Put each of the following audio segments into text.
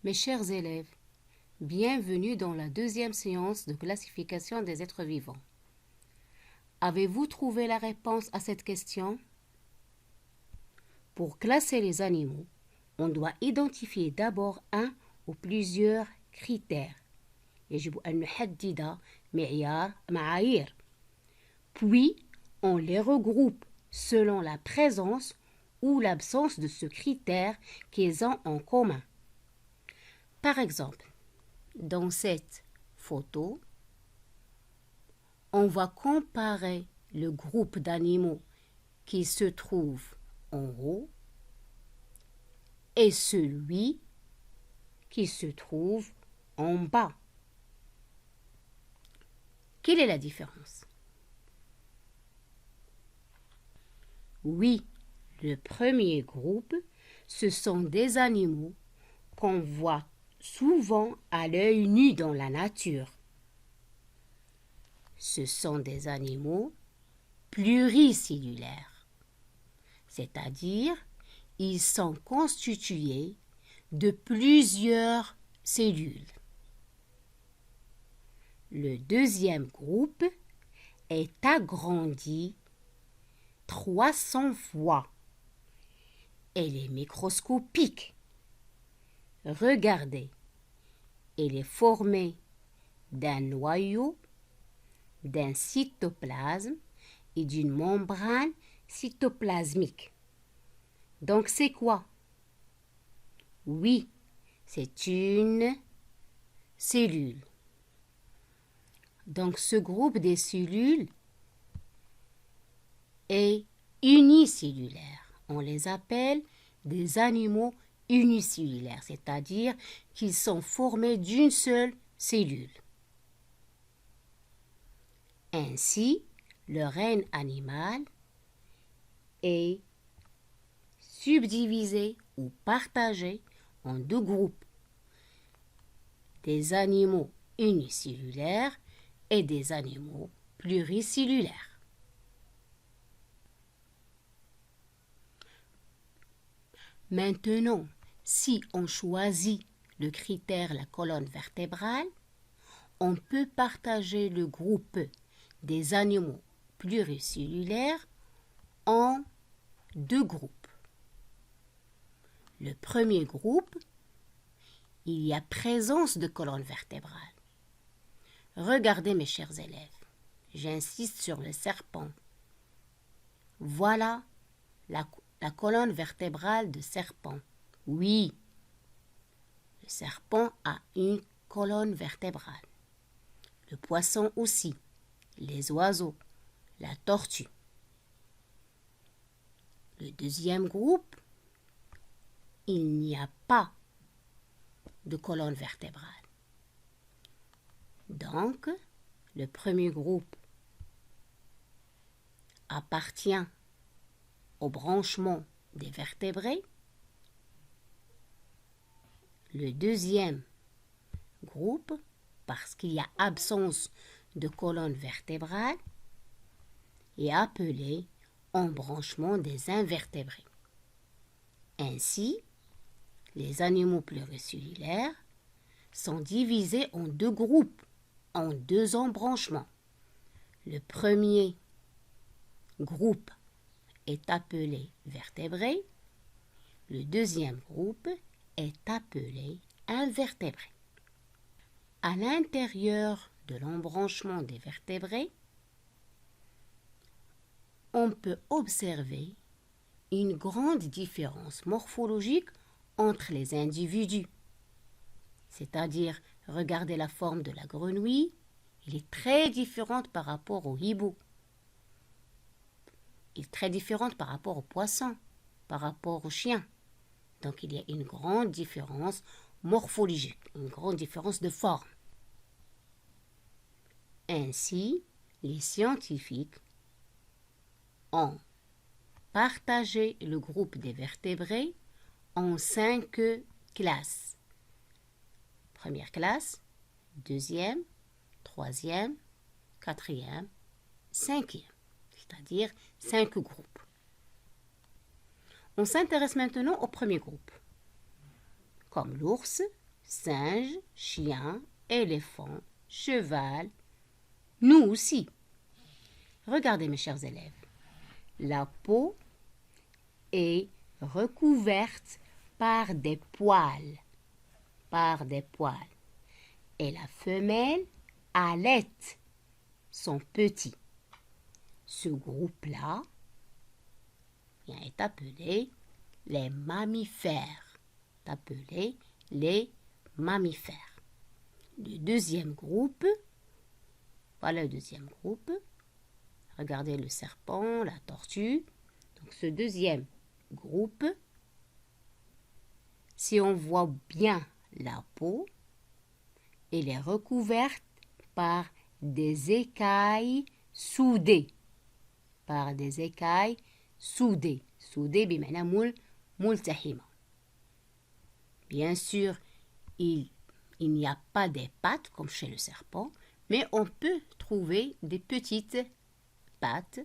Mes chers élèves, bienvenue dans la deuxième séance de classification des êtres vivants. Avez-vous trouvé la réponse à cette question? Pour classer les animaux, on doit identifier d'abord un ou plusieurs critères. يجب أن نحدد معايير. Puis, on les regroupe selon la présence ou l'absence de ce critère qu'ils ont en commun. Par exemple, dans cette photo, on va comparer le groupe d'animaux qui se trouve en haut et celui qui se trouve en bas. Quelle est la différence? Oui, le premier groupe, ce sont des animaux qu'on voit souvent à l'œil nu dans la nature. Ce sont des animaux pluricellulaires, c'est-à-dire ils sont constitués de plusieurs cellules. Le deuxième groupe est agrandi 300 fois. Elle est microscopique. Regardez, elle est formée d'un noyau, d'un cytoplasme et d'une membrane cytoplasmique. Donc c'est quoi? Oui, c'est une cellule. Donc ce groupe des cellules est unicellulaire. On les appelle des animaux unicellulaires, c'est-à-dire qu'ils sont formés d'une seule cellule. Ainsi, le règne animal est subdivisé ou partagé en deux groupes, des animaux unicellulaires et des animaux pluricellulaires. Maintenant, si on choisit le critère la colonne vertébrale, on peut partager le groupe des animaux pluricellulaires en deux groupes. Le premier groupe, il y a présence de colonne vertébrale. Regardez mes chers élèves, j'insiste sur le serpent. Voilà la colonne vertébrale de serpent. Oui, le serpent a une colonne vertébrale. Le poisson aussi, les oiseaux, la tortue. Le deuxième groupe, il n'y a pas de colonne vertébrale. Donc, le premier groupe appartient au branchement des vertébrés. Le deuxième groupe, parce qu'il y a absence de colonne vertébrale, est appelé embranchement des invertébrés. Ainsi, les animaux pluricellulaires sont divisés en deux groupes, en deux embranchements. Le premier groupe est appelé vertébré, le deuxième groupe est appelé invertébré. À l'intérieur de l'embranchement des vertébrés, on peut observer une grande différence morphologique entre les individus. C'est-à-dire, regardez la forme de la grenouille, elle est très différente par rapport au hibou. Elle est très différente par rapport au poisson, par rapport au chien. Donc il y a une grande différence morphologique, une grande différence de forme. Ainsi, les scientifiques ont partagé le groupe des vertébrés en 5 classes. Première classe, deuxième, troisième, quatrième, cinquième, c'est-à-dire 5 groupes. On s'intéresse maintenant au premier groupe, comme l'ours, singe, chien, éléphant, cheval, nous aussi. Regardez mes chers élèves, la peau est recouverte par des poils, et la femelle allaite son petit. Ce groupe-là est appelé les mammifères. Le deuxième groupe, voilà le deuxième groupe. Regardez le serpent, la tortue. Donc ce deuxième groupe, si on voit bien la peau, elle est recouverte par des écailles soudées. Soudées بمعنى ملتحمة. Bien sûr, il n'y a pas des pattes comme chez le serpent, mais on peut trouver des petites pattes.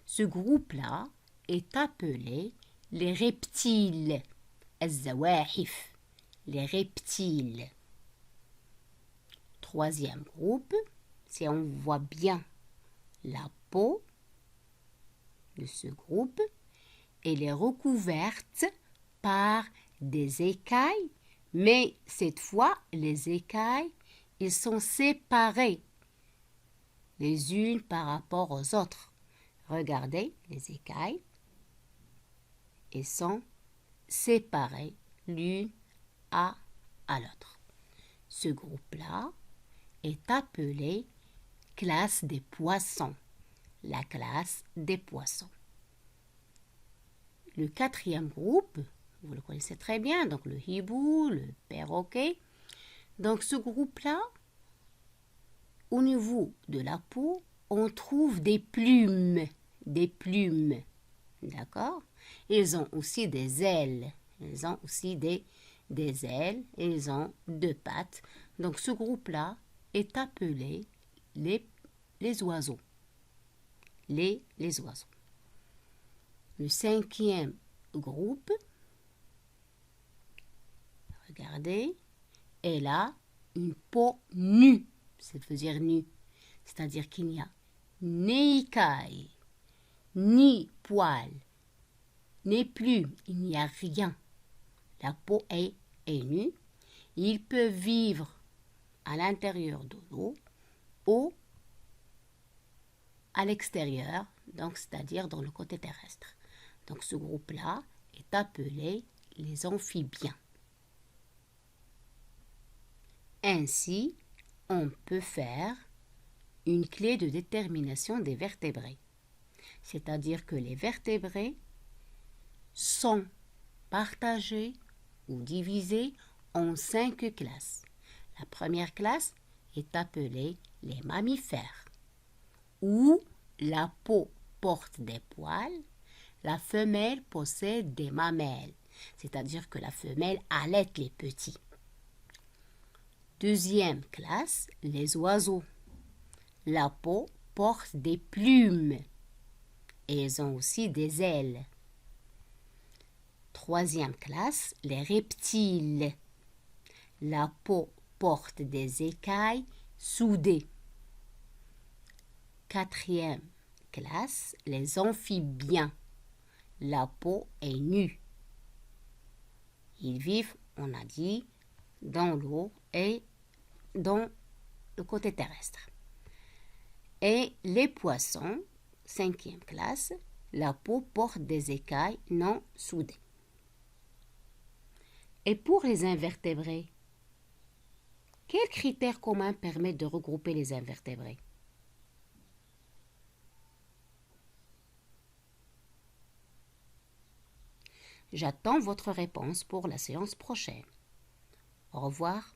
Ce groupe-là est appelé les reptiles. الزواحف, les reptiles. Troisième groupe, si on voit bien la peau de ce groupe, elle est recouverte par des écailles, mais cette fois, les écailles, ils sont séparés les unes par rapport aux autres. Regardez les écailles, elles sont séparées l'une à l'autre. Ce groupe-là est appelé classe des poissons. La classe des poissons. Le quatrième groupe, vous le connaissez très bien, donc le hibou, le perroquet. Donc ce groupe-là, au niveau de la peau, on trouve des plumes. D'accord? Ils ont aussi des ailes. Ils ont deux pattes. Donc ce groupe-là est appelé les oiseaux. Les oiseaux. Le cinquième groupe, regardez, elle a une peau nue, ça veut dire nue, c'est-à-dire qu'il n'y a ni écailles, ni poils, ni plumes, il n'y a rien. La peau est nue. Ils peuvent vivre à l'intérieur de l'eau ou à l'extérieur, donc c'est-à-dire dans le côté terrestre. Donc ce groupe-là est appelé les amphibiens. Ainsi, on peut faire une clé de détermination des vertébrés. C'est-à-dire que les vertébrés sont partagés ou divisés en 5 classes. La première classe est appelée les mammifères, où la peau porte des poils, la femelle possède des mamelles, c'est-à-dire que la femelle allaite les petits. Deuxième classe, les oiseaux. La peau porte des plumes et ils ont aussi des ailes. Troisième classe, les reptiles. La peau porte des écailles soudées. Quatrième classe, les amphibiens. La peau est nue. Ils vivent, on a dit, dans l'eau et dans le côté terrestre. Et les poissons, cinquième classe, la peau porte des écailles non soudées. Et pour les invertébrés, quels critères communs permettent de regrouper les invertébrés? J'attends votre réponse pour la séance prochaine. Au revoir.